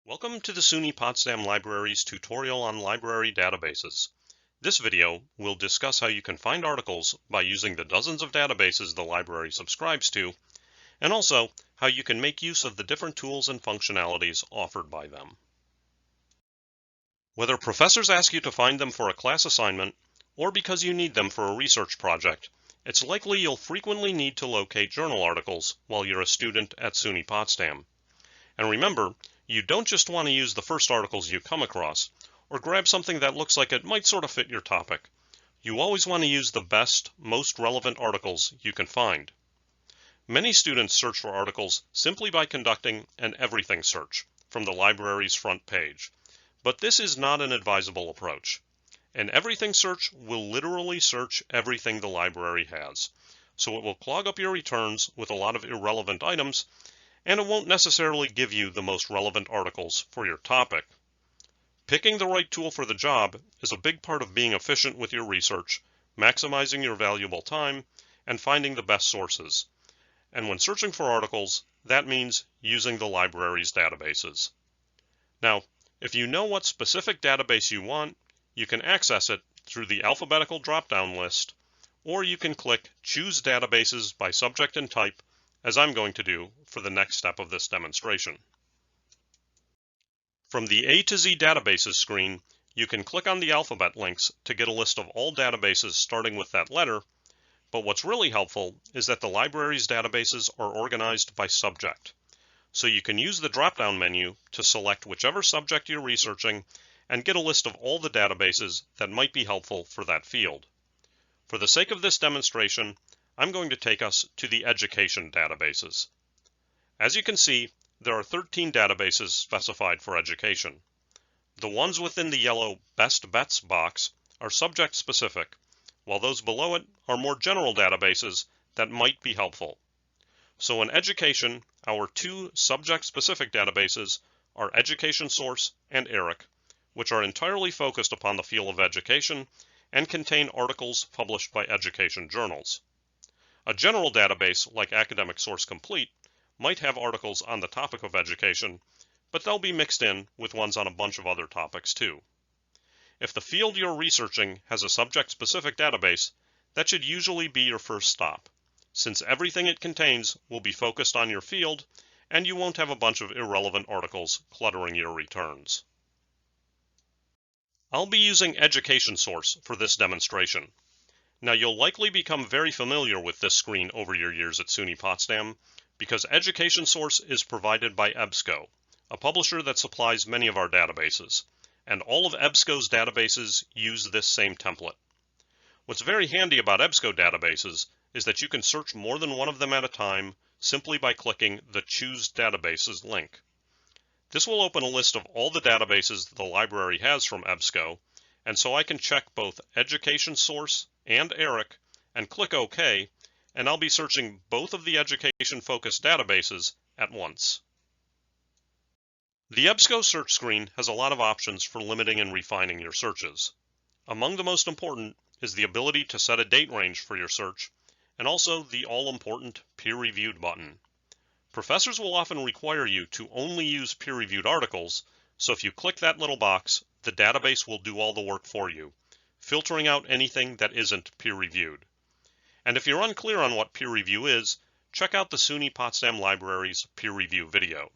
Welcome to the SUNY Potsdam Library's tutorial on library databases. This video will discuss how you can find articles by using the dozens of databases the library subscribes to, and also how you can make use of the different tools and functionalities offered by them. Whether professors ask you to find them for a class assignment or because you need them for a research project, it's likely you'll frequently need to locate journal articles while you're a student at SUNY Potsdam. And remember, you don't just want to use the first articles you come across, or grab something that looks like it might sort of fit your topic. You always want to use the best, most relevant articles you can find. Many students search for articles simply by conducting an everything search from the library's front page. But this is not an advisable approach. An everything search will literally search everything the library has, so it will clog up your returns with a lot of irrelevant items, and it won't necessarily give you the most relevant articles for your topic. Picking the right tool for the job is a big part of being efficient with your research, maximizing your valuable time, and finding the best sources. And when searching for articles, that means using the library's databases. Now, if you know what specific database you want, you can access it through the alphabetical drop-down list, or you can click Choose Databases by Subject and Type, as I'm going to do for the next step of this demonstration. From the A to Z databases screen, you can click on the alphabet links to get a list of all databases starting with that letter, but what's really helpful is that the library's databases are organized by subject. So you can use the drop-down menu to select whichever subject you're researching and get a list of all the databases that might be helpful for that field. For the sake of this demonstration, I'm going to take us to the education databases. As you can see, there are 13 databases specified for education. The ones within the yellow Best Bets box are subject-specific, while those below it are more general databases that might be helpful. So in education, our two subject-specific databases are Education Source and ERIC, which are entirely focused upon the field of education and contain articles published by education journals. A general database like Academic Source Complete might have articles on the topic of education, but they'll be mixed in with ones on a bunch of other topics too. If the field you're researching has a subject-specific database, that should usually be your first stop, since everything it contains will be focused on your field, and you won't have a bunch of irrelevant articles cluttering your returns. I'll be using Education Source for this demonstration. Now you'll likely become very familiar with this screen over your years at SUNY Potsdam because Education Source is provided by EBSCO, a publisher that supplies many of our databases, and all of EBSCO's databases use this same template. What's very handy about EBSCO databases is that you can search more than one of them at a time simply by clicking the Choose Databases link. This will open a list of all the databases the library has from EBSCO, and so I can check both Education Source and ERIC and click OK, and I'll be searching both of the education-focused databases at once. The EBSCO search screen has a lot of options for limiting and refining your searches. Among the most important is the ability to set a date range for your search, and also the all-important peer-reviewed button. Professors will often require you to only use peer-reviewed articles, so if you click that little box, the database will do all the work for you, filtering out anything that isn't peer-reviewed. And if you're unclear on what peer review is, check out the SUNY Potsdam Library's peer review video.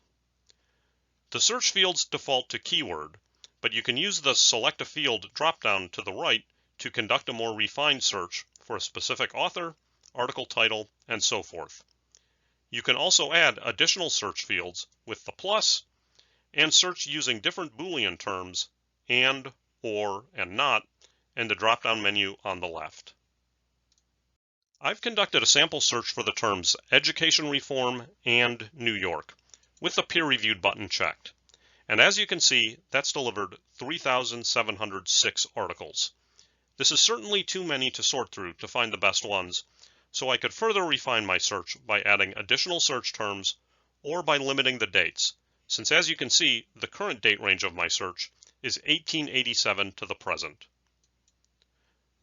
The search fields default to keyword, but you can use the Select a Field drop-down to the right to conduct a more refined search for a specific author, article title, and so forth. You can also add additional search fields with the plus, and search using different Boolean terms, and, or, and not, in the drop-down menu on the left. I've conducted a sample search for the terms education reform and New York, with the peer-reviewed button checked. And as you can see, that's delivered 3,706 articles. This is certainly too many to sort through to find the best ones, so I could further refine my search by adding additional search terms or by limiting the dates, since as you can see, the current date range of my search is 1887 to the present.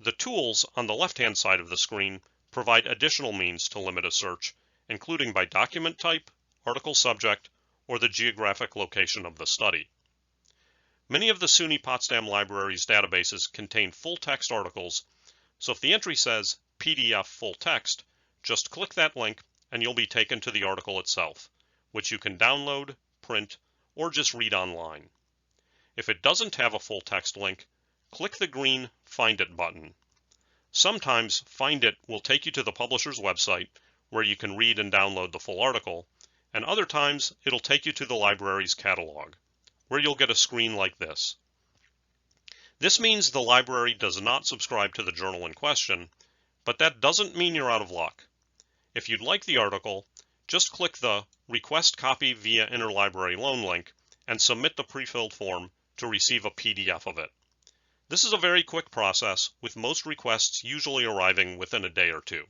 The tools on the left-hand side of the screen provide additional means to limit a search, including by document type, article subject, or the geographic location of the study. Many of the SUNY Potsdam Library's databases contain full-text articles, so if the entry says PDF full text, just click that link and you'll be taken to the article itself, which you can download, print, or just read online. If it doesn't have a full text link, click the green Find It button. Sometimes Find It will take you to the publisher's website where you can read and download the full article, and other times it'll take you to the library's catalog, where you'll get a screen like this. This means the library does not subscribe to the journal in question, but that doesn't mean you're out of luck. If you'd like the article, just click the Request Copy via Interlibrary Loan link and submit the pre-filled form to receive a PDF of it. This is a very quick process, with most requests usually arriving within a day or two.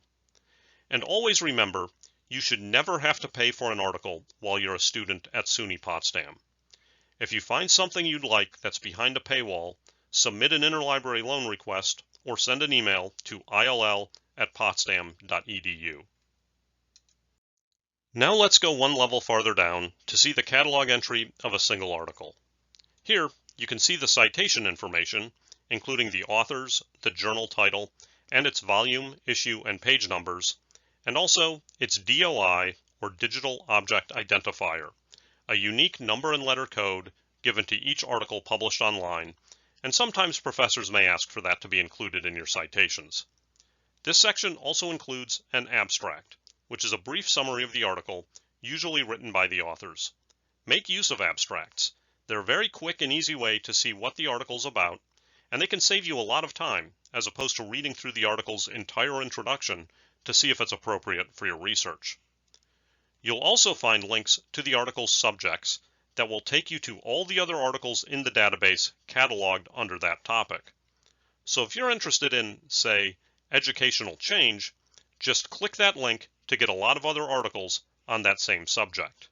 And always remember, you should never have to pay for an article while you're a student at SUNY Potsdam. If you find something you'd like that's behind a paywall, submit an interlibrary loan request or send an email to ill@potsdam.edu. Now let's go one level farther down to see the catalog entry of a single article. Here, you can see the citation information, including the authors, the journal title, and its volume, issue, and page numbers, and also its DOI, or Digital Object Identifier, a unique number and letter code given to each article published online, and sometimes professors may ask for that to be included in your citations. This section also includes an abstract, which is a brief summary of the article, usually written by the authors. Make use of abstracts. They're a very quick and easy way to see what the article's about, and they can save you a lot of time, as opposed to reading through the article's entire introduction to see if it's appropriate for your research. You'll also find links to the article's subjects that will take you to all the other articles in the database cataloged under that topic. So if you're interested in, say, educational change, just click that link to get a lot of other articles on that same subject.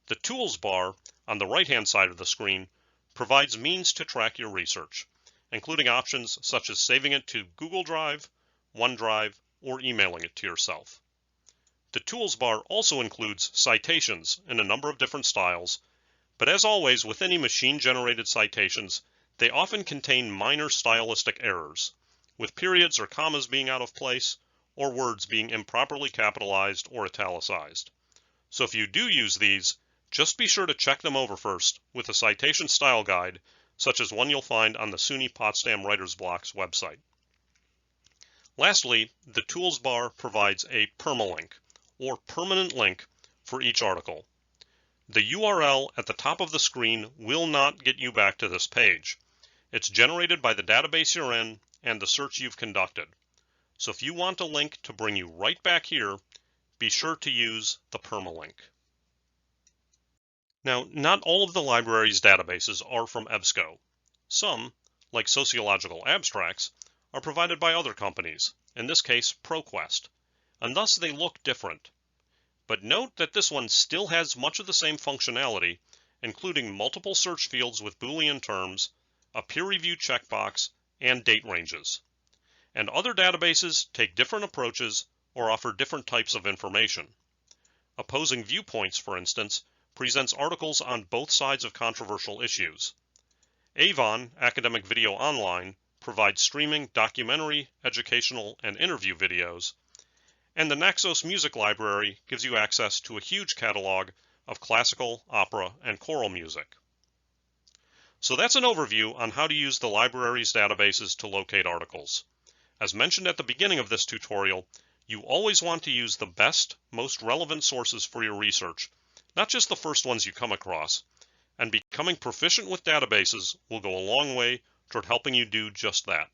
The Tools bar on the right-hand side of the screen provides means to track your research, including options such as saving it to Google Drive, OneDrive, or emailing it to yourself. The Tools bar also includes citations in a number of different styles, but as always with any machine-generated citations, they often contain minor stylistic errors, with periods or commas being out of place, or words being improperly capitalized or italicized. So if you do use these, just be sure to check them over first with a citation style guide, such as one you'll find on the SUNY Potsdam Writer's Block's website. Lastly, the Tools bar provides a permalink, or permanent link, for each article. The URL at the top of the screen will not get you back to this page. It's generated by the database you're in and the search you've conducted. So if you want a link to bring you right back here, be sure to use the permalink. Now, not all of the library's databases are from EBSCO. Some, like sociological abstracts, are provided by other companies, in this case ProQuest, and thus they look different. But note that this one still has much of the same functionality, including multiple search fields with Boolean terms, a peer review checkbox, and date ranges. And other databases take different approaches or offer different types of information. Opposing Viewpoints, for instance, presents articles on both sides of controversial issues. Avon, Academic Video Online, provides streaming documentary, educational, and interview videos, and the Naxos Music Library gives you access to a huge catalog of classical, opera, and choral music. So that's an overview on how to use the library's databases to locate articles. As mentioned at the beginning of this tutorial, you always want to use the best, most relevant sources for your research, not just the first ones you come across, and becoming proficient with databases will go a long way toward helping you do just that.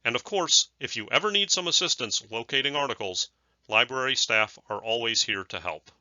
And of course, if you ever need some assistance locating articles, library staff are always here to help.